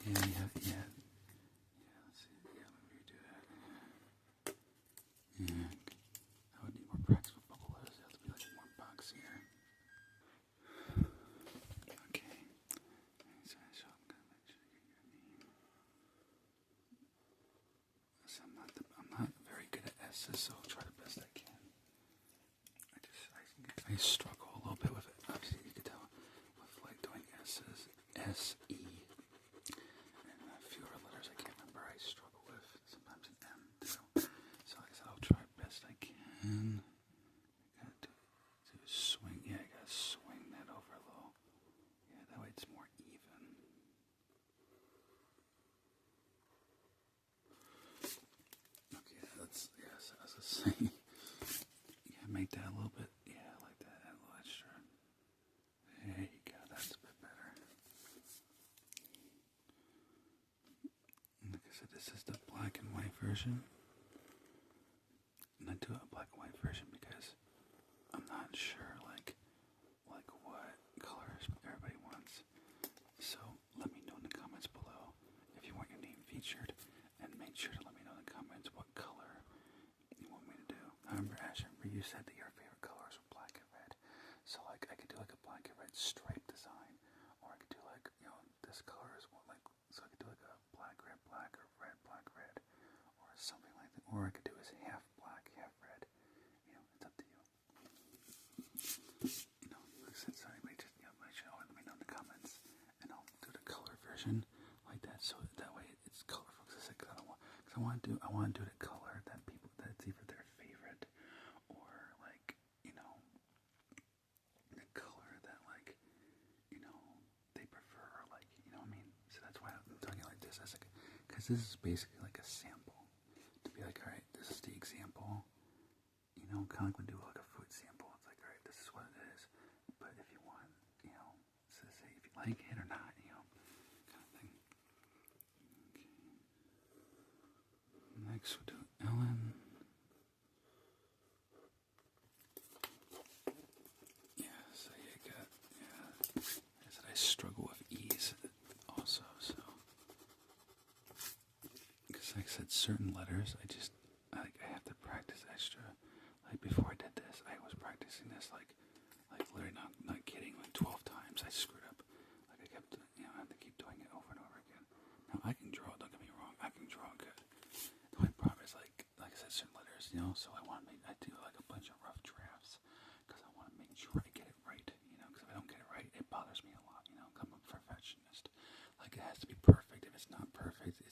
Yeah, yeah. Let's see. Yeah, let me redo that. Yeah. I would need more practice with bubble letters. It has to be like more boxier. Okay. So I'm gonna make sure you get your name. So I'm not very good at S's, so I'll try the best I can. I struggle a little bit with it. Obviously, you can tell with like doing S's, S, E, and a few other letters I can't remember. I struggle with sometimes an M too. So like I said, I'll try best I can. Gotta do swing. Yeah, I gotta swing that over a little. Yeah, that way it's more even. Okay, that's yes. As I say, yeah, make that a little bit. Yeah, like that. Add a little extra. There you go. That's a bit better. Like I said, this is the black and white version. And I do a black and white version because I'm not sure like what colors everybody wants. So let me know in the comments below if you want your name featured, and make sure to let me know in the comments what color you want me to do. I remember Ash, you said that your favorite colors were black and red. So like I could do like a black and red stripe design, or I could do like, you know, this color is one, like, so I could do like a black red black, or red black red, or something like that. Or I could do is half black, half red. You know, it's up to you. You know, like I said, so anyway, just, you know, make sure let me know in the comments, and I'll do the color version like that, so that way it's colorful. Cause I want to do the color that people, that's either their favorite, or like, you know, the color that like, you know, they prefer, or like, you know what I mean? So that's why I'm doing it like this, as like, because this is basically like a sample, to be like, alright, this is the example, you know, kind of like when we do like a food sample, it's like, alright, this is what it is, but if you want, you know, so say if you like it or not, you know, kind of thing. Okay. Next we'll do Ellen. Yeah, so you got, yeah, I said I struggle with E's also, so, because like I said, certain letters, I have to practice extra. Like before I did this, I was practicing this like literally not kidding, like 12 times I screwed up. Like I kept, you know, I have to keep doing it over and over again. Now I can draw, don't get me wrong, I can draw good. The only problem is like I said, certain letters, you know, so I do like a bunch of rough drafts, because I want to make sure I get it right, you know, because if I don't get it right, it bothers me a lot, you know, 'cause I'm a perfectionist. Like it has to be perfect. If it's not perfect, it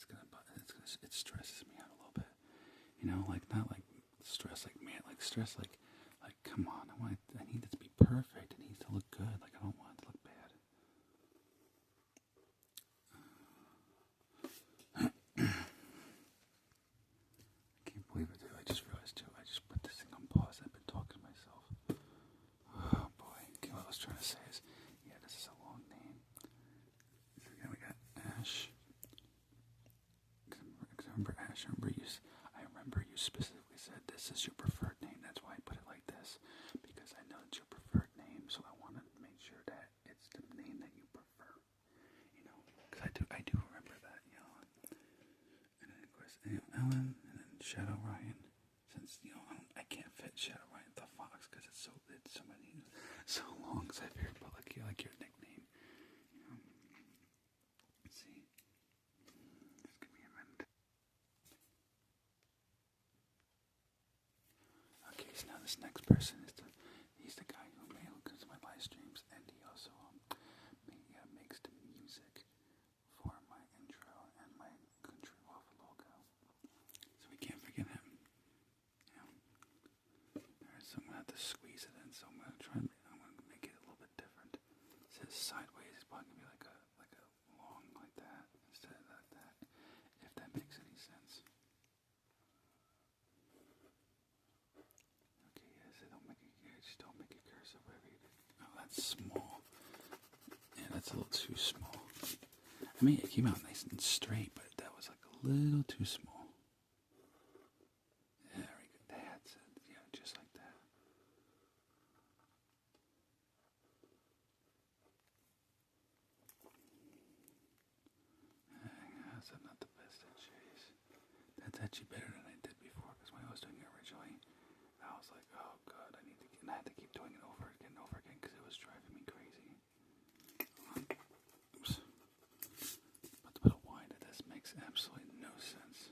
stresses me out a little bit, you know, like not like stress, like man, like stress, like come on, I need it to be perfect. It needs to look good. Like I don't want it to look bad. I can't believe it, dude. I just realized too. I just put this thing on pause. I've been talking to myself. Oh boy. Okay, what I was trying to say is, yeah, this is a long name. So again, we got Ash. Because I remember Ash. I remember you specifically said this is your preferred name. That's why I put it like this, because I know it's your preferred name. So I want to make sure that it's the name that you prefer. You know, because I do remember that. You know, and then of course, you know, Ellen, and then Shadow Ryan. Since you know I can't fit Shadow Ryan the Fox because it's so long. So I figured, but like your nickname. You know, let's see. Just give me a minute. Okay, so now this next person he's the guy who comes to my live streams, and he also makes the music for my intro and my Country Wolf logo. So we can't forget him. Yeah. Alright, so I'm gonna have to squeeze it in. So I'm gonna make it a little bit different. It says sideways. It's probably gonna be like a long like that instead of like that. If that makes any sense. Okay, yeah, so just don't make it cursive, whatever you do. Oh, that's small. Yeah, that's a little too small. I mean, it came out nice and straight, but that was like a little too small. There we go. That's it. Yeah, just like that. said not the best at chase. That's actually better than I did before, because when I was doing it originally, I was like, oh god, I had to keep doing it over again and over again, because it was driving me crazy. Oops. But to put a Y to this makes absolutely no sense.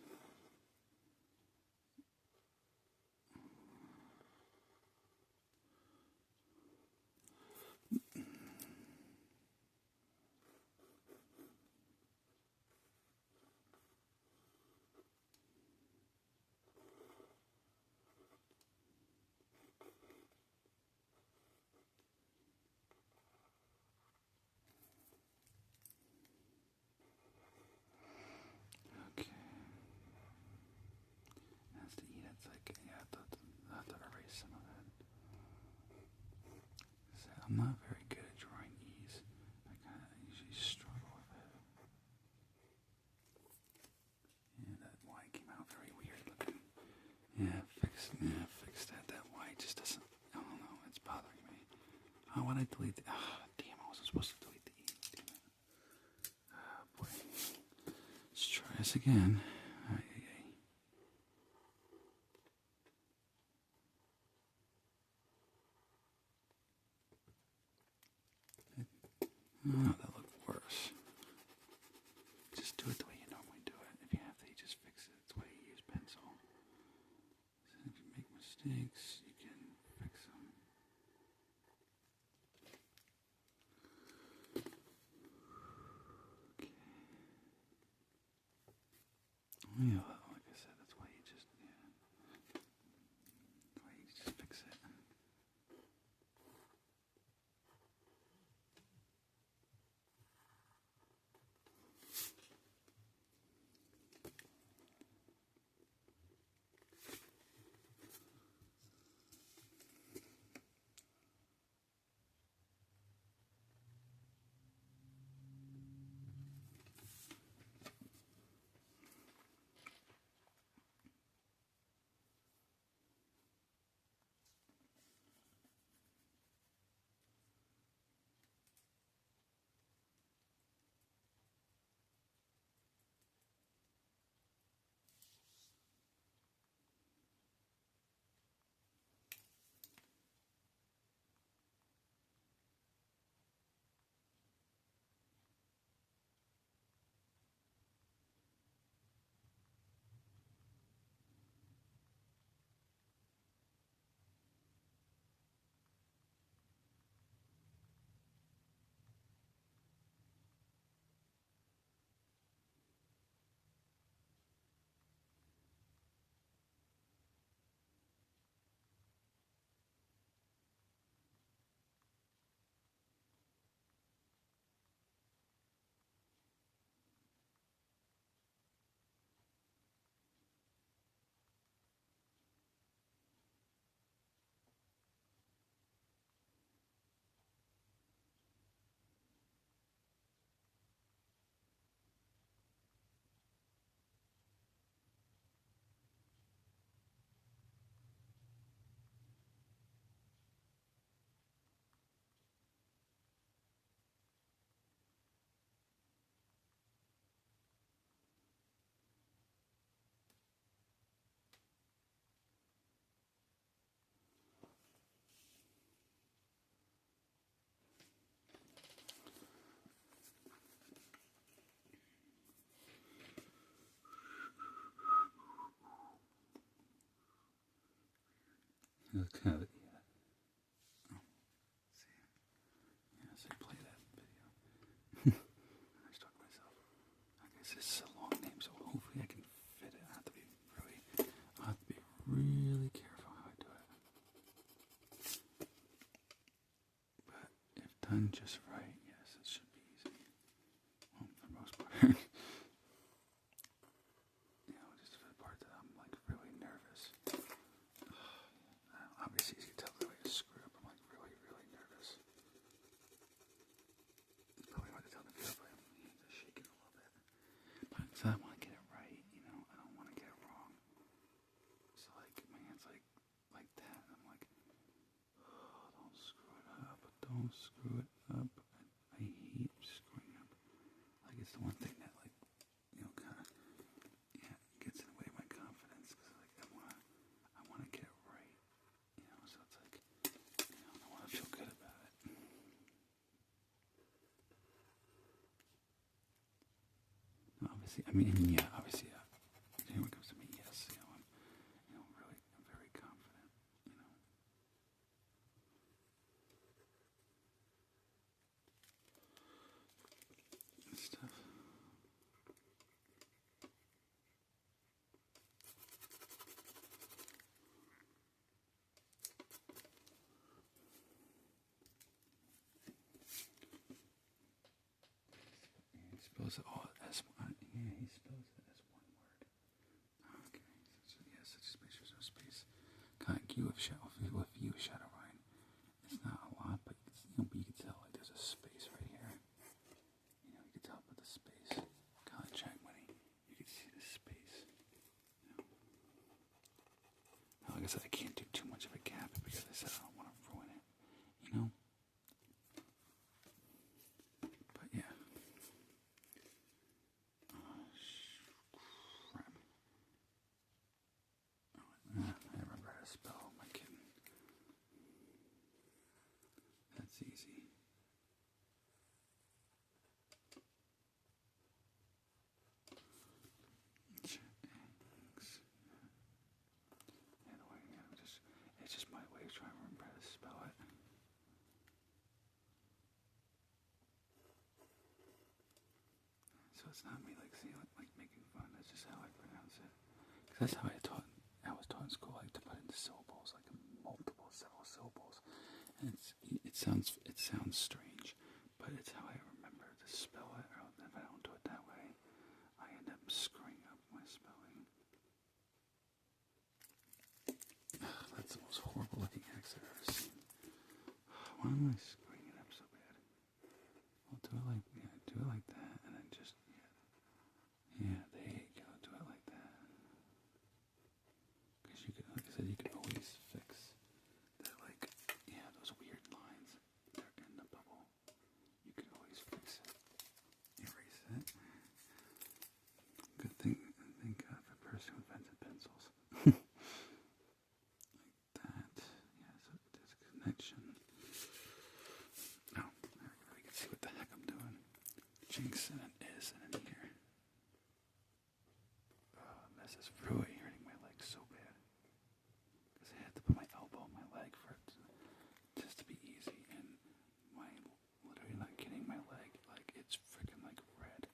Okay. That's the E. That's like, yeah, I have to erase some of that. So I'm not very good at drawing E's. I kind of usually struggle with it. Yeah, that Y came out very weird looking. Yeah, fix that. That Y just doesn't, I don't know, it's bothering me. Oh, why'd I delete the, damn, I wasn't supposed to delete the E. Damn it. Oh, boy. Let's try this again. Oh, that looked worse. Just do it the way you normally do it. If you have to, you just fix it. It's the way you use pencil. So if you make mistakes, you can fix them. Okay. Yeah, like I said, that's why you just, yeah. That's why you just fix it. That's kind of it, yeah. Oh, see. Yeah, so play that video. I was talking to myself. I guess this is a long name, so hopefully I can fit it. I have to be really careful how I do it. But if done just right, yes, it should be easy. Well, for the most part. Just for the part that I'm like really nervous. Obviously, you can tell the way I screw up. I'm like really, really nervous. It's probably hard to tell in the video, but my hands are shaking a little bit. But so I want to get it right, I don't want to get it wrong. So like my hands like that. And I'm like, oh, don't screw it up. Don't screw it up. I hate screwing up. Like it's the one thing that like, kind obviously, I mean, yeah, obviously, when it comes to me, yes, I'm very confident, and stuff. He spells it all as one. Yeah, he spells it as one word. Okay, so yes, just make sure there's no space. Kind of you with Shadowrun. It's not a lot, but but you can tell like there's a space right here. You can tell about the space. Kind of check money. You can see the space. Now, like I said, I can't do too much of a gap because I said I don't want to ruin it. But yeah. Crap. I remember how to spell. Am I kidding? That's easy. It's just my way of trying to remember how to spell it. So it's not me like making fun. That's just how I pronounce it. 'Cause that's how I was taught in school, like to put in syllables, like several syllables. And it sounds strange, but it's how I remember to spell it. Or if I don't do it that way, I end up screwing up my spelling. That's the most horrible looking X I've ever seen. Why am I screwing it up so bad? I'll do it like that, and then just yeah, there you go. Do it like that. Because you could, like I said, you could always fix that, like those weird lines that are in the bubble. You could always fix it, erase it. Good thing, thank God for the person who invented pencils. That, yeah, so there's a connection. Now, I can see what the heck I'm doing. Jinx and an is and an here. This is really hurting my leg so bad. Because I had to put my elbow on my leg for it just to be easy. And literally not kidding, my leg, like, it's freaking like red.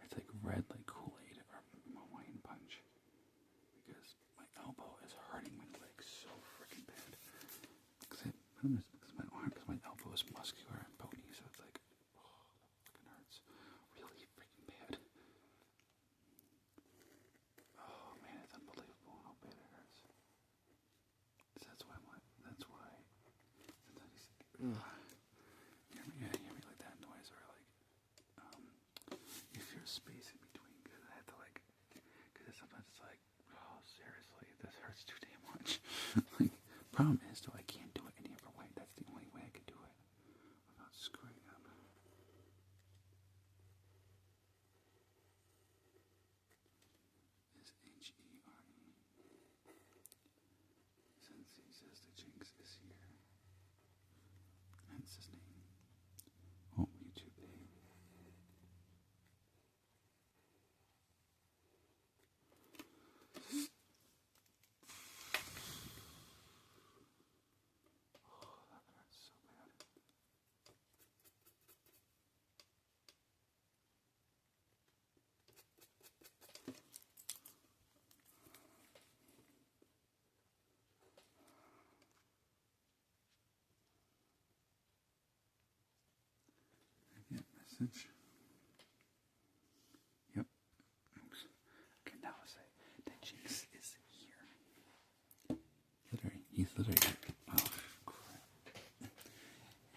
It's like red like Kool-Aid or Hawaiian Punch. Because my elbow is hurting my leg so freaking bad. Because my elbow is muscular and bony, so it's like, oh, that fucking hurts really freaking bad. Oh man, it's unbelievable how bad it hurts. So that's why sometimes hear me like that noise, or like if there's space in between, because I have to because sometimes it's like, oh seriously, this hurts too damn much. Like, problem is though, I can't do it any other way. That's the only way I can do it without screwing up. Is H-E-R-E. Since he says the Jinx is here. That's his name. Oh, YouTube name. Oh, that hurts so bad. Yeah, message. Yep. Oops. Okay, now I say the Jinx is here. He's literally. Oh crap!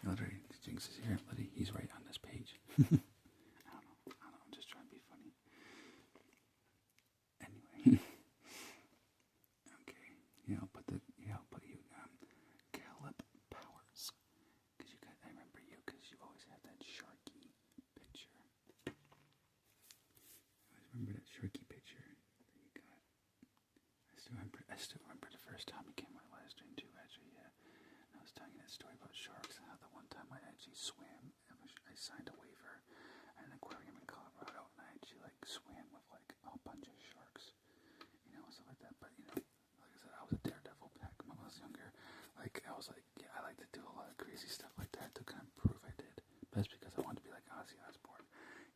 Literally, the Jinx is here. Literally, he's right on this page. I don't know. I'm just trying to be funny. Anyway. Okay. I'll put you Caleb Powers. I remember you because you always have that Sharky picture. I always remember that Sharky picture that you got. I still remember the first time you came on my live stream too, actually, yeah. And I was telling you that story about sharks and how the one time I actually swam, I signed a waiver at an aquarium in Colorado, and I actually swam with to do a lot of crazy stuff like that to kind of prove I did. But that's because I wanted to be like Ozzy Osbourne.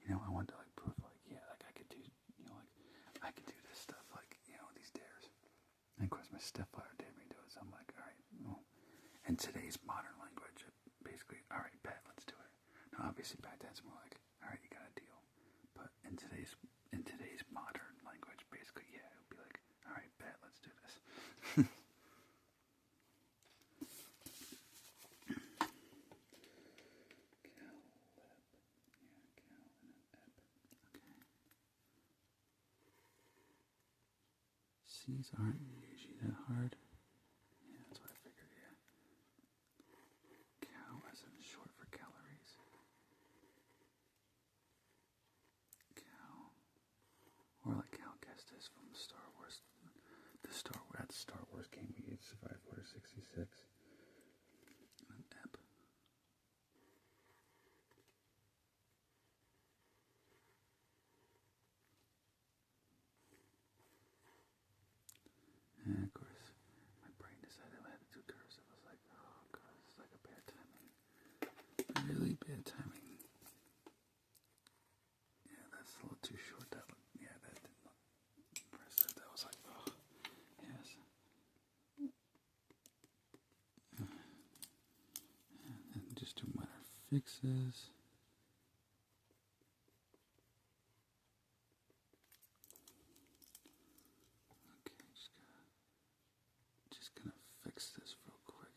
You know, I wanted to like prove like, yeah, like I could do, you know, like I could do this stuff, like, you know, these dares. And of course my stepfather dared me to do it, so I'm like, alright, well, in today's modern language, basically, alright, bet, let's do it. Now obviously back then it's more like, alright, you got a deal. But in today's modern language, basically, yeah, it would be like, alright, bet, let's do this. C's aren't usually that hard. Yeah, that's what I figured, yeah. Cal as in short for calories. Cal. Or like Cal Kestis from Star Wars. That Star Wars game we used, Survive Order 66. And an ep. And of course, my brain decided I had to do cursive. I was like, oh god, this is like a bad timing. Really bad timing. Yeah, that's a little too short. That didn't look impressive. That was like, oh, yes. And just do minor fixes. Just gonna fix this real quick.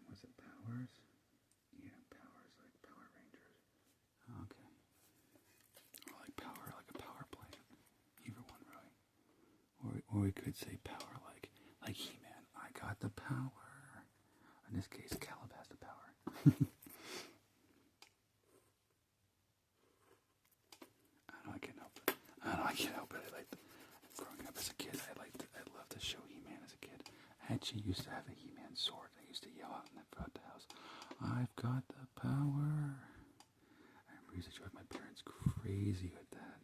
Was it Powers? Yeah, Powers, like Power Rangers. Okay. Or like power, like a power plant. Either one, really. Or we could say power like He-Man. I got the power. In this case, Caleb has the power. I can't help it. I can't help it. Growing up as a kid, I loved to show He-Man as a kid. I actually used to have a He-Man sword. I used to yell out throughout the house, I've got the power. I remember I used to drive my parents crazy with that.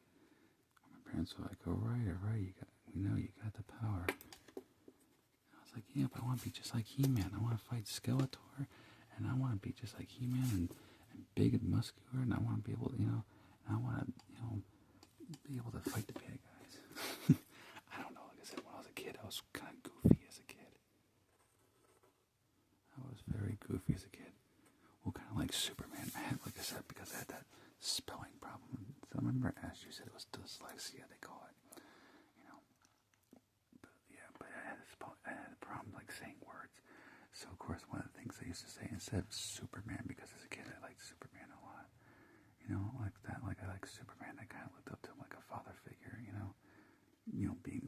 My parents were like, alright, we know you got the power. And I was like, yeah, but I want to be just like He-Man. I want to fight Skeletor, and I want to be just like He-Man and big and muscular, and I want to be able to, and I want to, be able to fight the bad guys. I don't know, like I said, when I was a kid, I was kind of goofy as a kid. I was very goofy as a kid. Well, kind of like Superman. I had, like I said, because I had that spelling problem. So I remember, as you said, it was dyslexia, they call it. But I had a problem, like, saying words. So, of course, one of the things I used to say instead of Superman, because as a kid, I liked Superman a lot. Like that, like I like Superman. I kind of looked up to him like a father figure,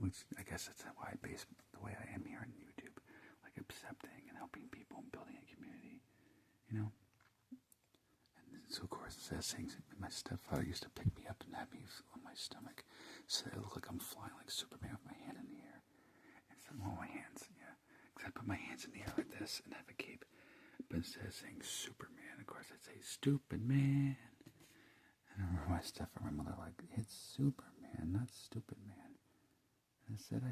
which I guess that's why I base the way I am here on YouTube, like accepting and helping people and building a community, And so, of course, it says things. My stepfather used to pick me up and have me on my stomach, so I look like I'm flying like Superman with my hand in the air. Instead of my hands, yeah. Because I put my hands in the air like this and have a cape. But instead of saying Superman, of course, I'd say stupid man. And I remember my stepfather and my mother like, it's Superman, not stupid man. And I said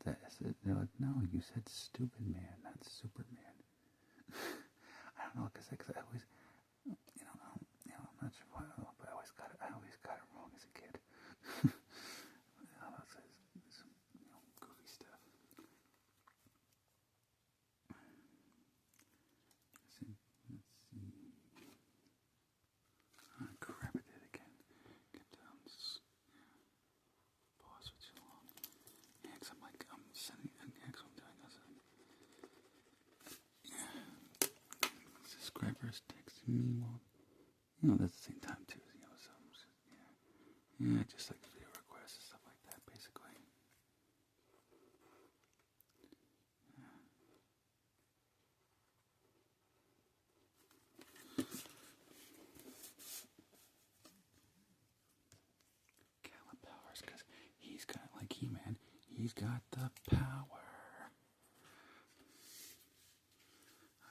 that. They're like, no, you said stupid man, not Superman. I don't know, because I always, I'm not sure why, but I always got it wrong as a kid. Some goofy stuff. Let's see. Oh, crap, I did it again. Pause for too long. Yeah, because I'm sending, actually I'm doing this. Subscribers texting me while, that's the same time too, so I'm just, just like video requests and stuff like that, basically. He's got the power.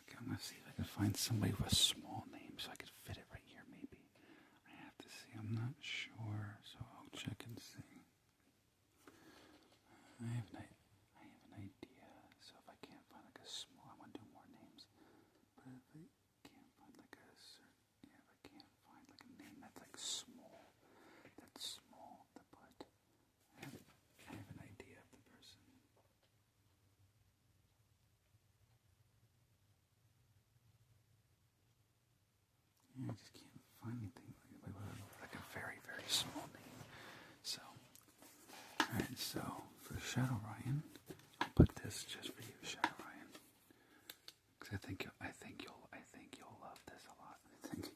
Okay, I'm gonna see if I can find somebody with a small name so I could fit it right here. Maybe I have to see. I'm not sure, so I'll check and see. I have an idea. So if I can't find like a small, I want to do more names. But if I can't find like a certain, if I can't find like a name that's like small to put, I have an idea of the person. Yeah, I just can't find anything like a very, very small name. So, alright, so for Shadow Ryan, I'll put this just for you, Shadow Ryan. Because I think you'll love this a lot. I think.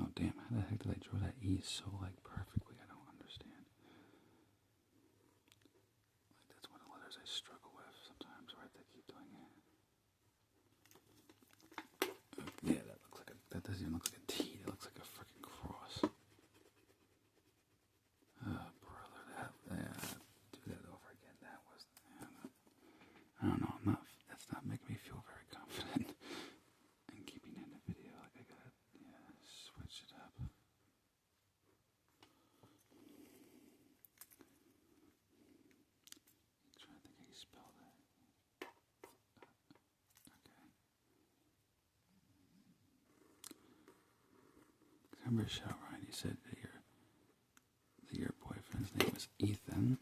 Oh damn, how the heck did I draw that E so like perfectly? I don't understand. Like that's one of the letters I struggle with sometimes where I have to keep doing it. Yeah, that doesn't even look like a T, that looks like a freaking cross. Brother, do that over again. That was, I don't know, that's not making me feel very confident in keeping in the video. Like I gotta, switch it up. I'm trying to think how you spell that. Okay. Remember, Shadow Ryan, you said that your boyfriend's name was Ethan,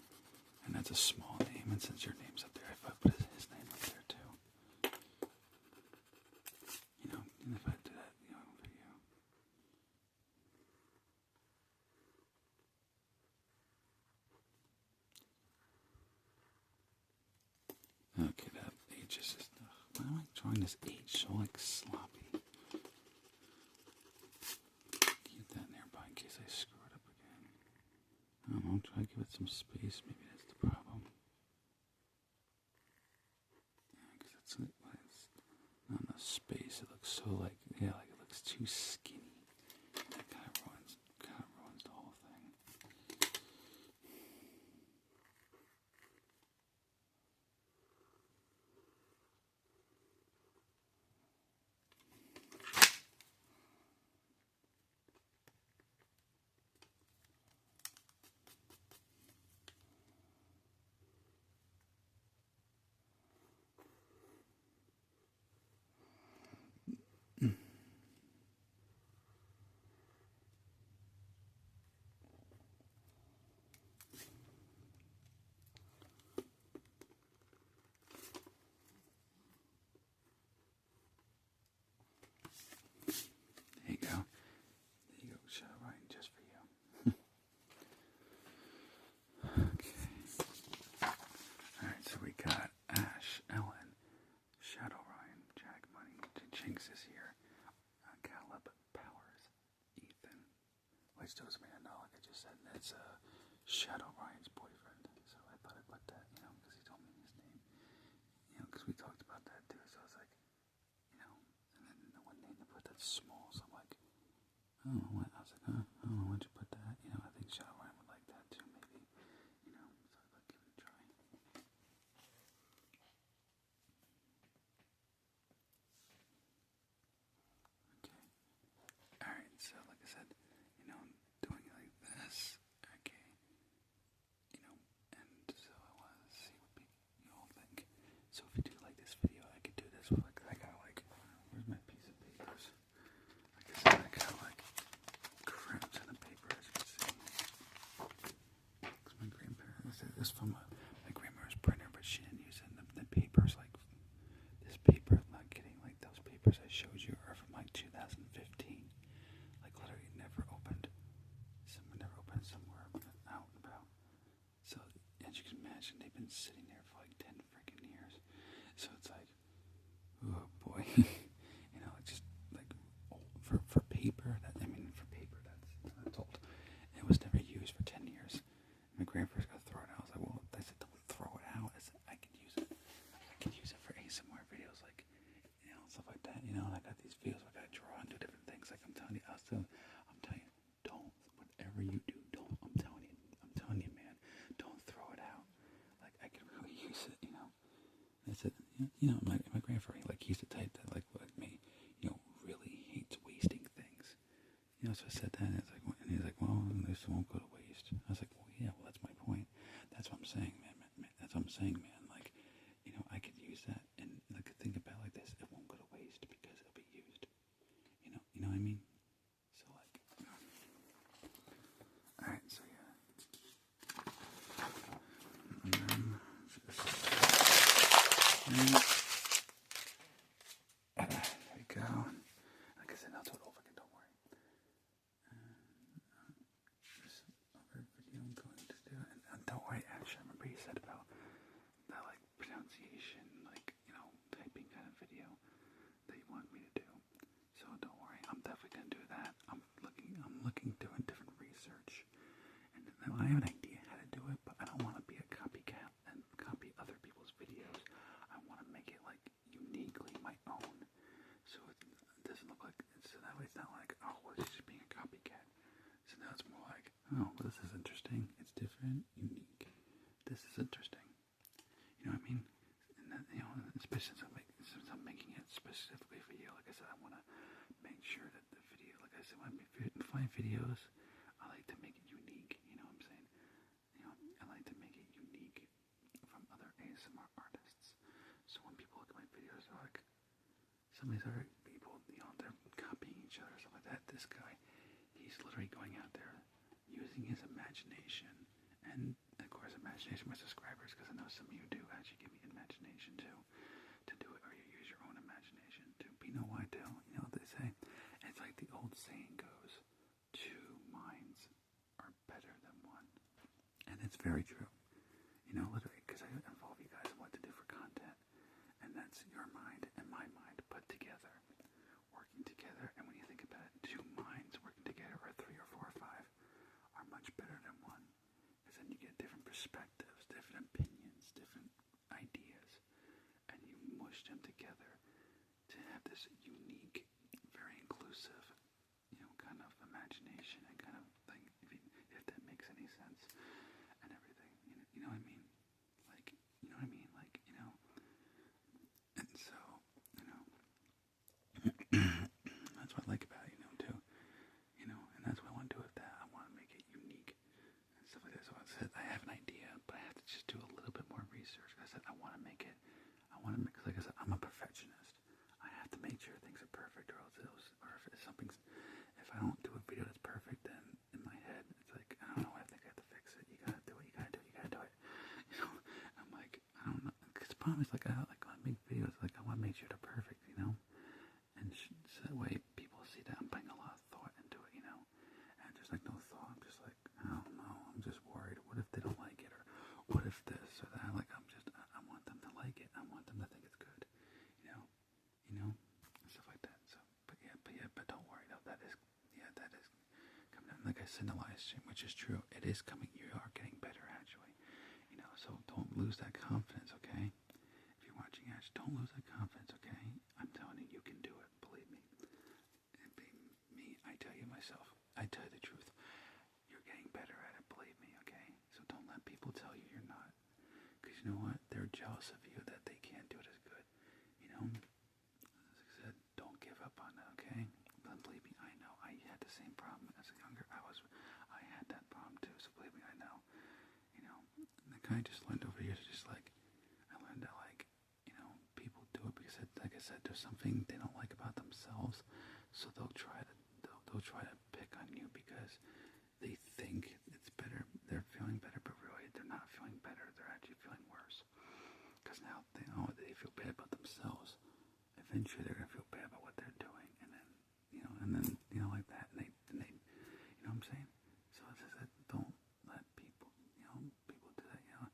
and that's a small name, and since your name's up there, if I put his name up there too, and if I do that, for you. Okay, that H is just, why am I drawing this H so like sloppy? Keep that nearby in case I screw it up again. I don't know, try to give it some space, maybe that's the problem. Yeah, because it's not enough space, it looks so like it looks too skinny. That kind of ruins the whole thing. There you go. Shadow Ryan, just for you. Okay. Alright, so we got Ash, Ellen, Shadow Ryan, Jack Money, Jinx is here, Caleb, Powers, Ethan, which doesn't mean I know, like I just said, that's Shadow Ryan's boyfriend. So I thought I'd put that, because he told me his name, because we talked about that too. So I was like, and then the one name to put that's small, so I'm like, I don't know what. I was like, I don't know why'd you put that. I think Shadow Ryan would like that too, maybe. So I thought, give it a try. Okay. Alright, so like I said, doing it like this. Okay. And so I want to see what you all think. So if you do like this video, I could do this with I got where's my piece of papers? Like I said, I got crap ton of paper, as you can see. Because my grandparents, this is from my grandmother's printer, but she didn't use it. And the papers, this paper, I'm not kidding, those papers I showed you are from 2015. Literally never opened. Never opened somewhere out and about. So, as you can imagine, they've been sitting there for 10 freaking years. So it's like, oh boy. Just for paper, that's old. It was never used for 10 years. My grandpa's gonna throw it out. I was like, well, I said, don't throw it out. I said, I can use it. I can use it for ASMR videos you know, my grandfather, like, he used to type that, like me, you know, really hates wasting things. You know, so I said that, and it's like, and he's like, well, this won't go to waste. I was like, well, yeah, well, that's my point. That's what I'm saying, man. That's what I'm saying, man. Like, you know, I could use that, and like, think about it like this: it won't go to waste because it'll be used. You know what I mean? So like, all right, so yeah, and then just, there we go. Like I said, I'll do it over again. Don't worry. This other video I'm going to do, and don't worry. Actually, I remember you said about that, like, pronunciation, like, you know, typing kind of video that you want me to do. So don't worry, I'm definitely gonna do that. I'm looking, doing different research, and I have an idea how to do it, but I don't want to be a copycat and copy other people's videos. I want to make it like uniquely my own, so it doesn't look like. So that way, it's not like, oh, well, it's just being a copycat. So now it's more like, oh, well, this is interesting. It's different, unique. This is interesting. You know what I mean? And that, you know, especially since I'm making it specifically for you. Like I said, I want to make sure that the video, like I said, when I find videos, I like to make it unique. You know what I'm saying? You know, I like to make it unique from other ASMR artists. So when people look at my videos, they're like, some of these other people, you know, they're copying each other, stuff like that. This guy, he's literally going out there using his imagination, and of course, imagination with subscribers, because I know some of you do actually give me imagination too, to do it, or you use your own imagination too. But you know why too? You know what they say? It's like the old saying goes, two minds are better than one. And it's very true. You know, literally, because I involve you guys in what to do for content, and that's your mind and my mind put together, working together. And when you think about it, two minds working together, or three or four or five, are much better than one, because then you get different perspectives, different opinions, different ideas, and you mush them together to have this unique, very inclusive, you know, kind of imagination and kind of thing, if that makes any sense, and everything. You know what I mean? Like, you know what I mean? Like, you know. And so, you know, that's what I like about it, you know, too. You know, and that's what I want to do with that. I want to make it unique and stuff like that. So I said, I have an idea, but I have to just do a little bit more research. I said, I want to make it, like I said, I'm a perfectionist. I have to make sure things are perfect, or if I don't do a video that's perfect, then in my head, it's like, I don't know, I think I have to fix it. You gotta do it, you gotta do it, you gotta do it. You know, I'm like, I don't know. Because the problem is, like, I make videos, like, I want to make sure they're perfect, you know? And so that way people see that I'm putting a lot of thought into it, you know? And there's like no thought. I'm just like, I don't know. I'm just worried. What if they don't like it? Or what if this or that? Like, I want them to like it. I want them to think it's good, you know? And stuff like that. So, but don't worry. No, that is coming out. Like I said in the live stream, which is true. It is coming. You are getting better, actually. You know, so don't lose that confidence, okay? If you're watching, actually, don't lose that confidence, okay? I'm telling you, you can do it. Believe me. And me, I tell you myself. I tell you the truth. You're getting better at it, believe me, okay? So don't let people tell you you're not. Because you know what? They're jealous of you that they can't do it as good. You know? As I said, don't give up on it, okay? But believe me, I know. I had the same problem as a younger. I had that problem too, so believe me, I know. You know? And I kind of just learned over the years, just like, I learned that, like, you know, people do it because, like I said, there's something they don't like about themselves, so they'll try to pick on you because they think it's better. They're feeling better, but really they're not feeling better. They're actually feeling worse because now they feel bad about themselves. Eventually, they're gonna feel bad about what they're doing, and then like that, and they you know what I'm saying? So it's just that don't let people do that. You know,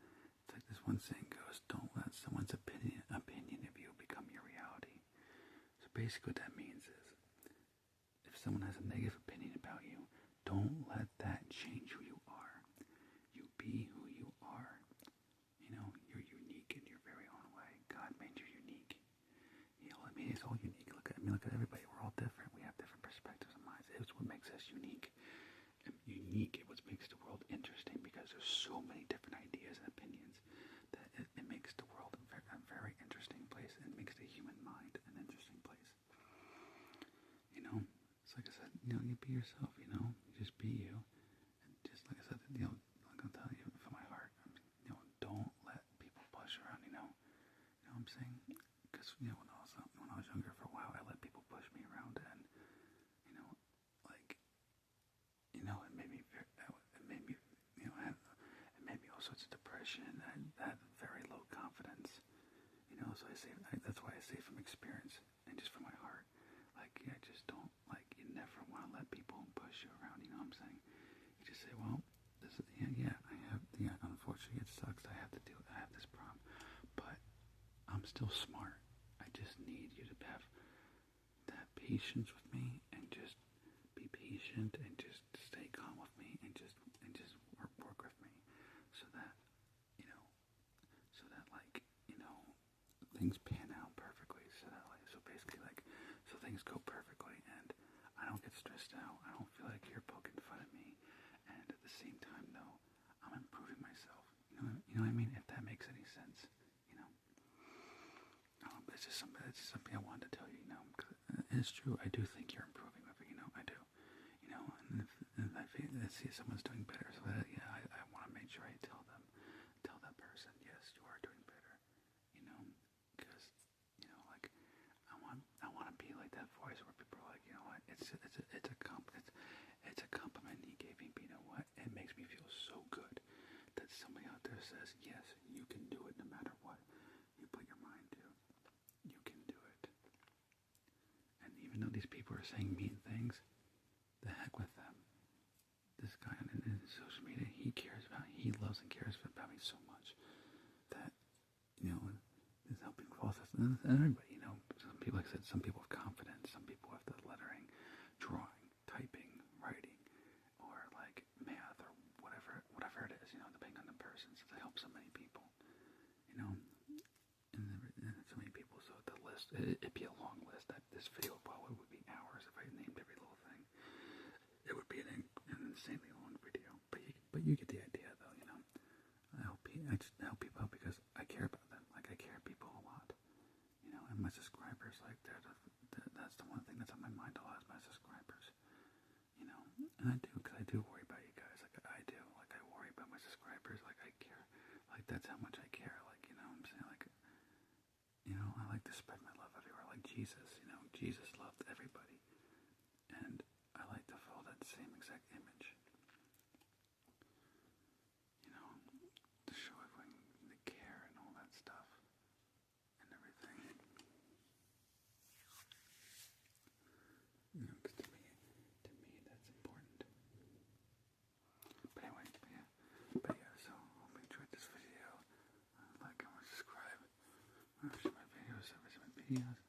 it's like this one saying goes, don't let someone's opinion of you become your reality. So basically what that means is, if someone has a negative opinion about you, don't let that change who you are. You be who you are. You know, you're unique in your very own way. God made you unique. You know, I mean, it's all unique. Look at everybody. We're all different. We have different perspectives and minds. It's what makes us unique. And unique is what makes the world interesting, because there's so many different ideas and opinions that it makes the world a very interesting place. you be yourself, you just be you. And just like I said, like I'm telling you from my heart, don't let people push around, you know what I'm saying? Because, when I was younger for a while, I let people push me around, and, like, it made me, it made me all sorts of depression. I had very low confidence, so that's why I say from experience and just from my heart, like, just don't, like, you never want to let people push you around, you know what I'm saying? You just say, well, this is, unfortunately it sucks, I have this problem, but I'm still smart. I just need you to have patience with me, and just be patient, and just stay calm with me, and just work with me, so that like things pan out perfectly. So basically, like, so things go perfectly, and I don't get stressed out. I don't feel like you're poking fun at me, and at the same time, though, I'm improving myself. You know what I mean? If that makes any sense, it's just something I wanted to tell you. It's true. I do think you're improving with it. I do. And if I see someone's doing better, so that I want to make sure I tell that person, yes, you are doing better. Because like I want to be like that voice where people are like, you know what, it's a compliment he gave me, but you know what, it makes me feel so good that somebody out there says, yes, you can do it no matter what you put your mind to. You can do it. And even though these people are saying mean things, the heck with them. This guy on social media, he loves and cares about me so much that, is helping process. And everybody, some people, like I said, some people have confidence, some people have the lettering, drawing, typing, writing, or like math, or whatever it is, depending on the person. So it helps so many people, and so many people. So the list, it'd be a long list. This video probably would be hours if I named every little thing. It would be an insanely long video, but you get the idea, though. I just help people out because I care about them. Like, I care people a lot, and my subscribers, like, that's the one thing that's on my mind a lot, is my subscribers, and I do, because I do worry about you guys. Like, I do, like, I worry about my subscribers. Like, I care, like, that's how much I care. Like, what I'm saying, like, I like to spread my love everywhere, like Jesus. Jesus loved everybody, and I like to follow that same exact image. To show everyone the care and all that stuff and everything. Because to me, that's important. But anyway, so hope you enjoyed this video. Like, comment, subscribe. Share my videos, videos.